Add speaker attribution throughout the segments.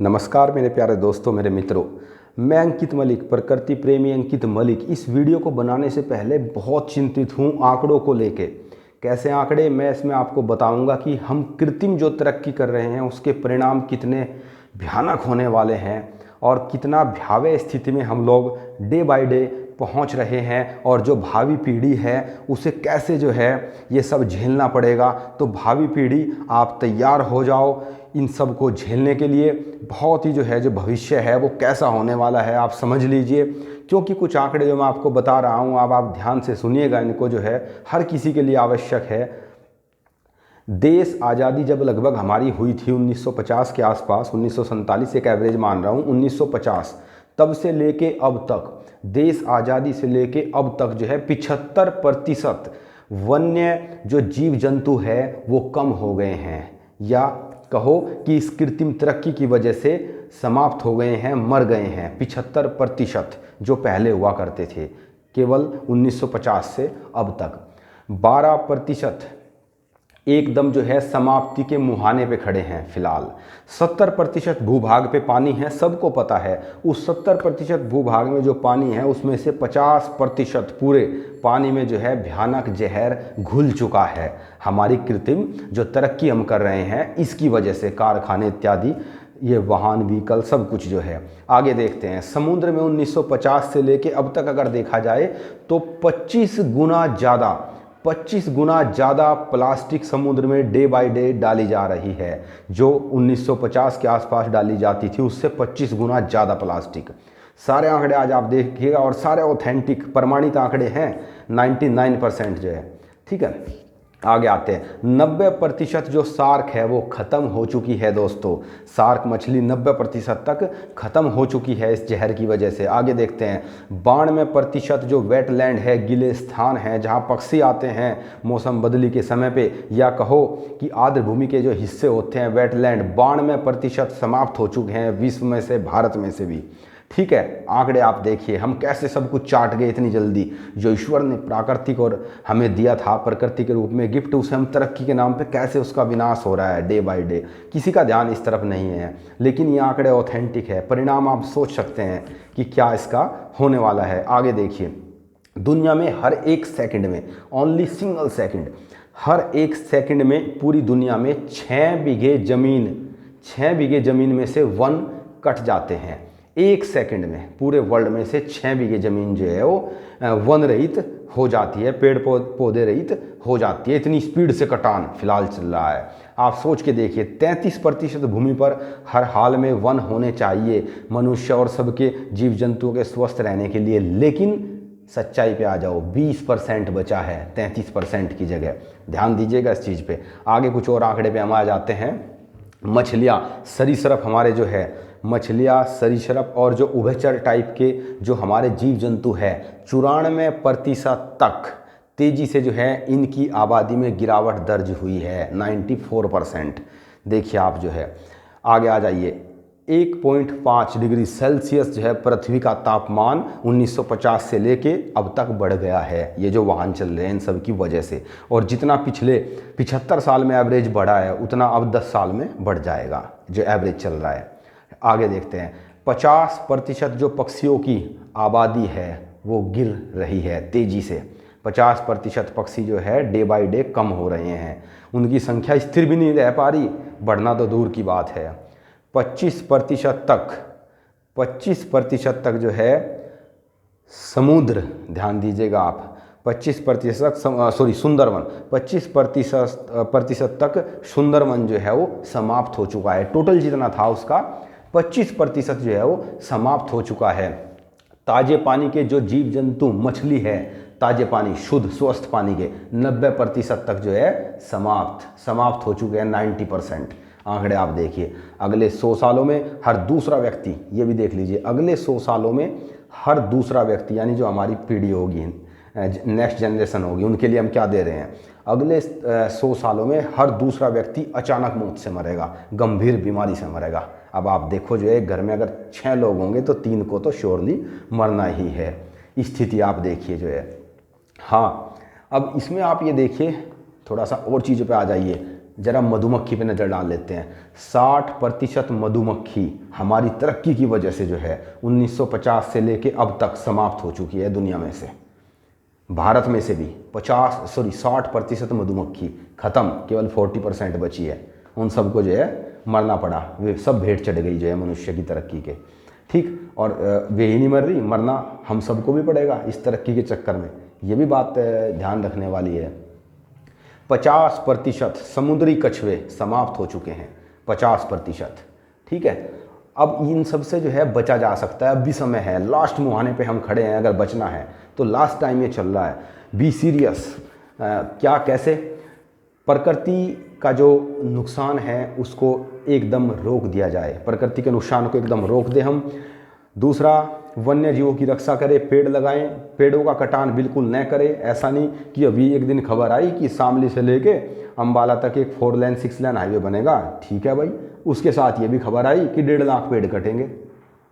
Speaker 1: नमस्कार मेरे प्यारे दोस्तों, मेरे मित्रों। मैं अंकित मलिक, प्रकृति प्रेमी अंकित मलिक। इस वीडियो को बनाने से पहले बहुत चिंतित हूँ आंकड़ों को लेके। कैसे आंकड़े, मैं इसमें आपको बताऊंगा कि हम कृत्रिम जो तरक्की कर रहे हैं उसके परिणाम कितने भयानक होने वाले हैं और कितना भयावह स्थिति में हम लोग डे बाय डे पहुंच रहे हैं, और जो भावी पीढ़ी है उसे कैसे जो है ये सब झेलना पड़ेगा। तो भावी पीढ़ी आप तैयार हो जाओ इन सब को झेलने के लिए। बहुत ही जो है जो भविष्य है वो कैसा होने वाला है आप समझ लीजिए, क्योंकि कुछ आंकड़े जो मैं आपको बता रहा हूँ अब आप ध्यान से सुनिएगा, इनको जो है हर किसी के लिए आवश्यक है। देश आज़ादी जब लगभग हमारी हुई थी 1950 के आसपास, 1947 एक एवरेज मान रहा हूँ, 1950 तब से लेके अब तक, देश आज़ादी से लेके अब तक जो है 75% वन्य जो जीव जंतु है वो कम हो गए हैं, या कहो कि इस कृत्रिम तरक्की की वजह से समाप्त हो गए हैं, मर गए हैं। 75% जो पहले हुआ करते थे केवल 1950 से अब तक। 12% एकदम जो है समाप्ति के मुहाने पे खड़े हैं फिलहाल। 70% भूभाग पे पानी है, सबको पता है। उस 70% भूभाग में जो पानी है उसमें से 50% पूरे पानी में जो है भयानक जहर घुल चुका है। हमारी कृत्रिम जो तरक्की हम कर रहे हैं इसकी वजह से, कारखाने इत्यादि, ये वाहन व्हीकल सब कुछ जो है। आगे देखते हैं, समुद्र में 1950 से लेके अब तक अगर देखा जाए तो 25 गुना ज़्यादा प्लास्टिक समुद्र में डे बाय डे डाली जा रही है। जो 1950 के आसपास डाली जाती थी उससे 25 गुना ज़्यादा प्लास्टिक। सारे आंकड़े आज आप देखिएगा और सारे ऑथेंटिक प्रमाणित आंकड़े हैं, 99% जो है। ठीक है, आगे आते हैं। 90% जो शार्क है वो ख़त्म हो चुकी है दोस्तों। शार्क मछली 90% तक ख़त्म हो चुकी है इस जहर की वजह से। आगे देखते हैं, 92% जो वेटलैंड है, गिले स्थान हैं जहां पक्षी आते हैं मौसम बदली के समय पे, या कहो कि आर्द्र भूमि के जो हिस्से होते हैं वेटलैंड, 92% समाप्त हो चुके हैं विश्व में से, भारत में से भी। ठीक है, आंकड़े आप देखिए हम कैसे सब कुछ चाट गए इतनी जल्दी। जो ईश्वर ने प्राकृतिक और हमें दिया था प्रकृति के रूप में गिफ्ट, उसे हम तरक्की के नाम पे कैसे उसका विनाश हो रहा है डे बाय डे। किसी का ध्यान इस तरफ नहीं है, लेकिन ये आंकड़े ऑथेंटिक है। परिणाम आप सोच सकते हैं कि क्या इसका होने वाला है। आगे देखिए, दुनिया में हर एक सेकंड में, ओनली सिंगल सेकंड, हर एक सेकंड में पूरी दुनिया में 6 बीघे ज़मीन में से वन कट जाते हैं। एक सेकंड में पूरे वर्ल्ड में से 6 बीघे ज़मीन जो है वो वन रहित हो जाती है, पेड़ पौधे रहित हो जाती है। इतनी स्पीड से कटान फिलहाल चल रहा है। आप सोच के देखिए, 33% भूमि पर हर हाल में वन होने चाहिए मनुष्य और सबके जीव जंतुओं के स्वस्थ रहने के लिए, लेकिन सच्चाई पे आ जाओ, 20% बचा है 33% की जगह। ध्यान दीजिएगा इस चीज़ पे। आगे कुछ और आंकड़े पे हम आ जाते हैं। मछलियाँ, सरीसृप हमारे जो है, मछलियाँ, सरीसृप और जो उभयचर टाइप के जो हमारे जीव जंतु है, 94% तक तेज़ी से जो है इनकी आबादी में गिरावट दर्ज हुई है। 94%। देखिए आप जो है, आगे आ जाइए। 1.5 डिग्री सेल्सियस जो है पृथ्वी का तापमान 1950 से लेके अब तक बढ़ गया है, ये जो वाहन चल रहे हैं इन सब की वजह से। और जितना पिछले 75 साल में एवरेज बढ़ा है उतना अब 10 साल में बढ़ जाएगा जो एवरेज चल रहा है। आगे देखते हैं, 50% जो पक्षियों की आबादी है वो गिर रही है तेज़ी से। 50% पक्षी जो है डे बाय डे कम हो रहे हैं, उनकी संख्या स्थिर भी नहीं रह पा रही, बढ़ना तो दूर की बात है। 25% तक जो है समुद्र, ध्यान दीजिएगा आप, 25% सुंदरवन, 25% तक सुंदरवन जो है वो समाप्त हो चुका है। टोटल जितना था उसका 25% जो है वो समाप्त हो चुका है। ताजे पानी के जो जीव जंतु, मछली है, ताजे पानी, शुद्ध स्वस्थ पानी के 90% तक जो है समाप्त हो चुके हैं। 90% आंकड़े आप देखिए। अगले 100 सालों में हर दूसरा व्यक्ति, ये भी देख लीजिए, अगले 100 सालों में हर दूसरा व्यक्ति, यानी जो हमारी पीढ़ी होगी, नेक्स्ट जनरेशन होगी, उनके लिए हम क्या दे रहे हैं, अगले 100 सालों में हर दूसरा व्यक्ति अचानक मौत से मरेगा, गंभीर बीमारी से मरेगा। अब आप देखो जो है, घर में अगर 6 लोग होंगे तो 3 को तो श्योरली मरना ही है। स्थिति आप देखिए जो है। हाँ, अब इसमें आप ये देखिए, थोड़ा सा और चीज़ों पे आ जाइए। जरा मधुमक्खी पे नज़र डाल लेते हैं। 60% मधुमक्खी हमारी तरक्की की वजह से जो है 1950 से लेके अब तक समाप्त हो चुकी है दुनिया में से। भारत में से भी 60% मधुमक्खी ख़त्म, केवल 40% बची है। उन सबको जो है मरना पड़ा, वे सब भेंट चढ़ गई जो है मनुष्य की तरक्की के। ठीक, और वे ही नहीं मर रही, मरना हम सबको भी पड़ेगा इस तरक्की के चक्कर में। ये भी बात ध्यान रखने वाली है। 50% समुद्री कछुए समाप्त हो चुके हैं, 50%। ठीक है, अब इन सब से जो है बचा जा सकता है, अब भी समय है, लास्ट मुहाने पे हम खड़े हैं। अगर बचना है तो लास्ट टाइम ये चल रहा है, बी सीरियस। क्या, कैसे? प्रकृति का जो नुकसान है उसको एकदम रोक दिया जाए, प्रकृति के नुकसान को एकदम रोक दें हम। दूसरा, वन्य जीवों की रक्षा करें, पेड़ लगाएं, पेड़ों का कटान बिल्कुल न करें। ऐसा नहीं कि अभी एक दिन खबर आई कि शामली से लेके अम्बाला तक एक 4 लेन 6 लेन हाईवे बनेगा। ठीक है भाई, उसके साथ ये भी खबर आई कि 1.5 लाख पेड़ कटेंगे,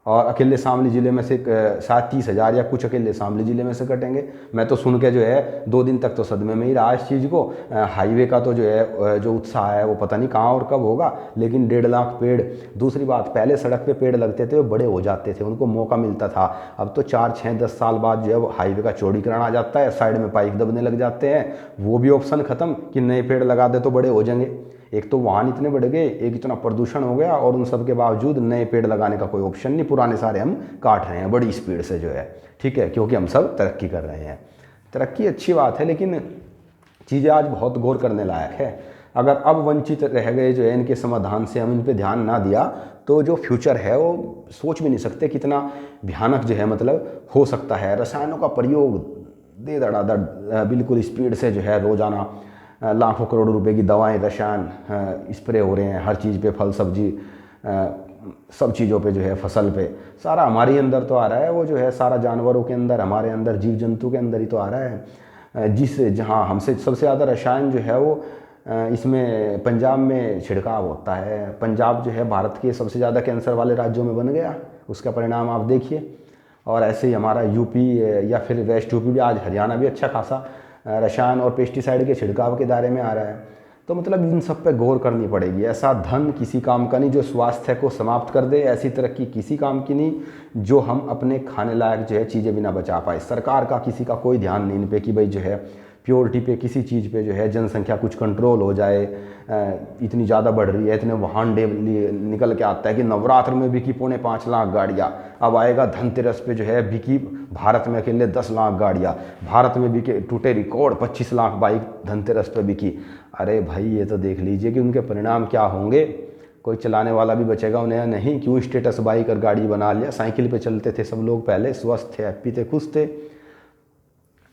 Speaker 1: और अकेले शामली ज़िले में से शायद 30,000 या कुछ अकेले शामली ज़िले में से कटेंगे। मैं तो सुन के जो है 2 दिन तक तो सदमे में ही रहा इस चीज़ को। हाईवे का तो जो है जो उत्साह है वो पता नहीं कहाँ और कब होगा, लेकिन 1.5 लाख पेड़। दूसरी बात, पहले सड़क पे पेड़ लगते थे, वो बड़े हो जाते थे, उनको मौका मिलता था। अब तो 4, 6, 10 साल बाद जो है वो हाईवे का चौड़ीकरण आ जाता है, साइड में पाइप दबने लग जाते हैं। वो भी ऑप्शन ख़त्म कि नए पेड़ लगा दे तो बड़े हो जाएंगे। एक तो वाहन इतने बढ़ गए, एक इतना प्रदूषण हो गया, और उन सब के बावजूद नए पेड़ लगाने का कोई ऑप्शन नहीं, पुराने सारे हम काट रहे हैं बड़ी स्पीड से जो है। ठीक है, क्योंकि हम सब तरक्की कर रहे हैं। तरक्की अच्छी बात है, लेकिन चीज़ें आज बहुत गौर करने लायक है। अगर अब वंचित रह गए जो है इनके समाधान से, हम इन पे ध्यान ना दिया तो जो फ्यूचर है वो सोच भी नहीं सकते कितना भयानक जो है मतलब हो सकता है। रसायनों का प्रयोग दे धड़ाधड़ बिल्कुल स्पीड से जो है रोज़ाना लाखों करोड़ों रुपए की दवाएं, रसायन स्प्रे हो रहे हैं हर चीज़ पे, फल सब्जी सब चीज़ों पे जो है, फसल पे, सारा हमारे अंदर तो आ रहा है। वो जो है सारा जानवरों के अंदर, हमारे अंदर, जीव जंतु के अंदर ही तो आ रहा है। जहाँ हमसे सबसे ज़्यादा रसायन जो है वो इसमें पंजाब में छिड़काव होता है। पंजाब जो है भारत के सबसे ज़्यादा कैंसर वाले राज्यों में बन गया, उसका परिणाम आप देखिए। और ऐसे ही हमारा यूपी या फिर वेस्ट यूपी भी, आज हरियाणा भी अच्छा खासा रसायन और पेस्टिसाइड के छिड़काव के दायरे में आ रहा है। तो मतलब इन सब पे गौर करनी पड़ेगी। ऐसा धन किसी काम का नहीं जो स्वास्थ्य को समाप्त कर दे, ऐसी तरक्की किसी काम की नहीं जो हम अपने खाने लायक जो है चीज़ें भी ना बचा पाए। सरकार का किसी का कोई ध्यान नहीं इन पे कि भाई जो है प्योरिटी पे, किसी चीज़ पे जो है जनसंख्या कुछ कंट्रोल हो जाए। इतनी ज़्यादा बढ़ रही है, इतने वाहन डेली निकल के आता है कि नवरात्र में बिकी 4.5 लाख गाड़ियाँ। अब आएगा धनतेरस पे जो है बिकी भारत में अकेले 10 लाख गाड़ियाँ। भारत में बिके, टूटे रिकॉर्ड 25 लाख बाइक धनतेरस पे बिकी। अरे भाई, ये तो देख लीजिए कि उनके परिणाम क्या होंगे। कोई चलाने वाला भी बचेगा उन्हें नहीं। क्यों स्टेटस बाइक और गाड़ी बना लिया? साइकिल पे चलते थे सब लोग पहले, स्वस्थ थे, हैप्पी थे, खुश थे।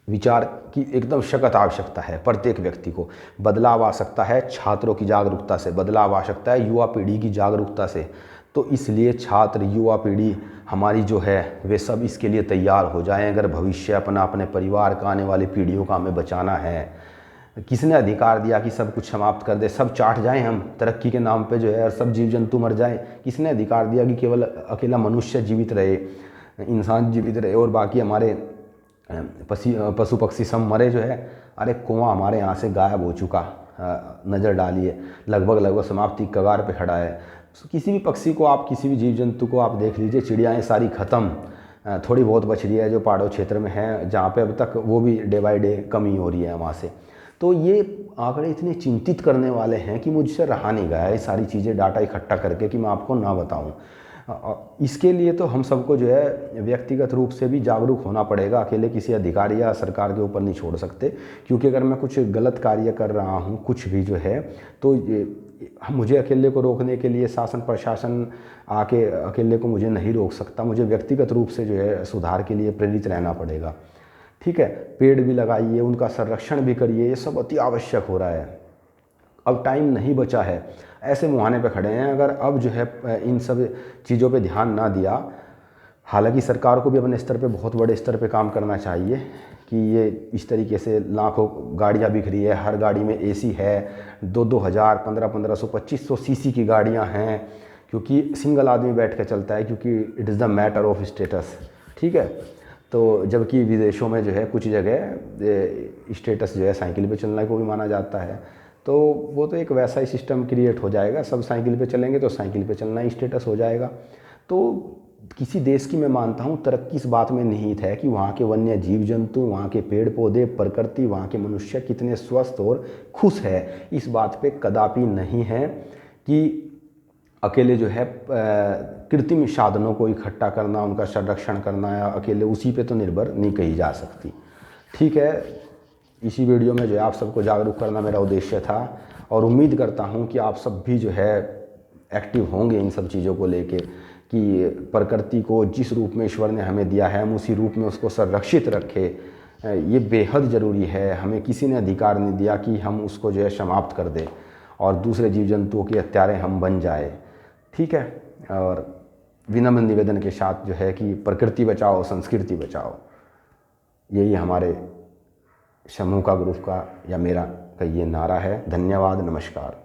Speaker 1: विचार की एकदम सख्त आवश्यकता है। प्रत्येक व्यक्ति को बदलाव आ सकता है छात्रों की जागरूकता से, बदलाव आ सकता है युवा पीढ़ी की जागरूकता से। तो इसलिए छात्र, युवा पीढ़ी हमारी जो है वे सब इसके लिए तैयार हो जाएं। अगर भविष्य अपना, अपने परिवार का, आने वाली पीढ़ियों का हमें बचाना है। किसने अधिकार दिया कि सब कुछ समाप्त कर दे, सब चाट जाएं हम तरक्की के नाम पे जो है, और सब जीव जंतु मर जाएं? किसने अधिकार दिया कि केवल अकेला मनुष्य जीवित रहे, इंसान जीवित रहे और बाकी हमारे पशु पक्षी सब मरे जो है? अरे कुआं हमारे यहाँ से गायब हो चुका, नज़र डालिए, लगभग समाप्ति कगार पे खड़ा है। किसी भी पक्षी को आप, किसी भी जीव जंतु को आप देख लीजिए, चिड़ियाएँ सारी ख़त्म, थोड़ी बहुत बच रही है जो पहाड़ों क्षेत्र में है, जहाँ पे अब तक वो भी डे बाय डे कमी हो रही है वहाँ से। तो ये आंकड़े इतने चिंतित करने वाले हैं कि मुझसे रहा नहीं गया ये सारी चीज़ें डाटा इकट्ठा करके कि मैं आपको ना बताऊं। इसके लिए तो हम सबको जो है व्यक्तिगत रूप से भी जागरूक होना पड़ेगा। अकेले किसी अधिकारी या सरकार के ऊपर नहीं छोड़ सकते, क्योंकि अगर मैं कुछ गलत कार्य कर रहा हूँ कुछ भी जो है, तो मुझे अकेले को रोकने के लिए शासन प्रशासन आके अकेले को मुझे नहीं रोक सकता। मुझे व्यक्तिगत रूप से जो है सुधार के लिए प्रेरित रहना पड़ेगा। ठीक है, पेड़ भी लगाइए, उनका संरक्षण भी करिए, ये सब अति आवश्यक हो रहा है। अब टाइम नहीं बचा है, ऐसे मुहाने पे खड़े हैं। अगर अब जो है इन सब चीज़ों पे ध्यान ना दिया, हालांकि सरकार को भी अपने स्तर पे, बहुत बड़े स्तर पे काम करना चाहिए कि ये इस तरीके से लाखों गाड़ियाँ बिक रही है, हर गाड़ी में एसी है, 2-2 हज़ार, 1500-1500, 2500 सीसी की गाड़ियाँ हैं, क्योंकि सिंगल आदमी बैठ के चलता है, क्योंकि it is the matter of status. ठीक है, तो जबकि विदेशों में जो है कुछ जगह स्टेटस जो है साइकिल पे चलने को भी माना जाता है। तो वो तो एक वैसा ही सिस्टम क्रिएट हो जाएगा, सब साइकिल पे चलेंगे तो साइकिल पे चलना ही स्टेटस हो जाएगा। तो किसी देश की मैं मानता हूँ तरक्की इस बात में निहित है कि वहाँ के वन्य जीव जंतु, वहाँ के पेड़ पौधे, प्रकृति, वहाँ के मनुष्य कितने स्वस्थ और खुश है, इस बात पे कदापि नहीं है कि अकेले जो है कृत्रिम साधनों को इकट्ठा करना, उनका संरक्षण करना, या अकेले उसी पे तो निर्भर नहीं कही जा सकती। ठीक है, इसी वीडियो में जो है आप सबको जागरूक करना मेरा उद्देश्य था, और उम्मीद करता हूँ कि आप सब भी जो है एक्टिव होंगे इन सब चीज़ों को लेके, कि प्रकृति को जिस रूप में ईश्वर ने हमें दिया है हम उसी रूप में उसको संरक्षित रखें। ये बेहद ज़रूरी है। हमें किसी ने अधिकार नहीं दिया कि हम उसको जो है समाप्त कर दें और दूसरे जीव जंतुओं के हत्यारे हम बन जाए। ठीक है, और विनम्र निवेदन के साथ जो है कि प्रकृति बचाओ, संस्कृति बचाओ, यही हमारे समूह का, ग्रुप का या मेरा का ये नारा है। धन्यवाद, नमस्कार।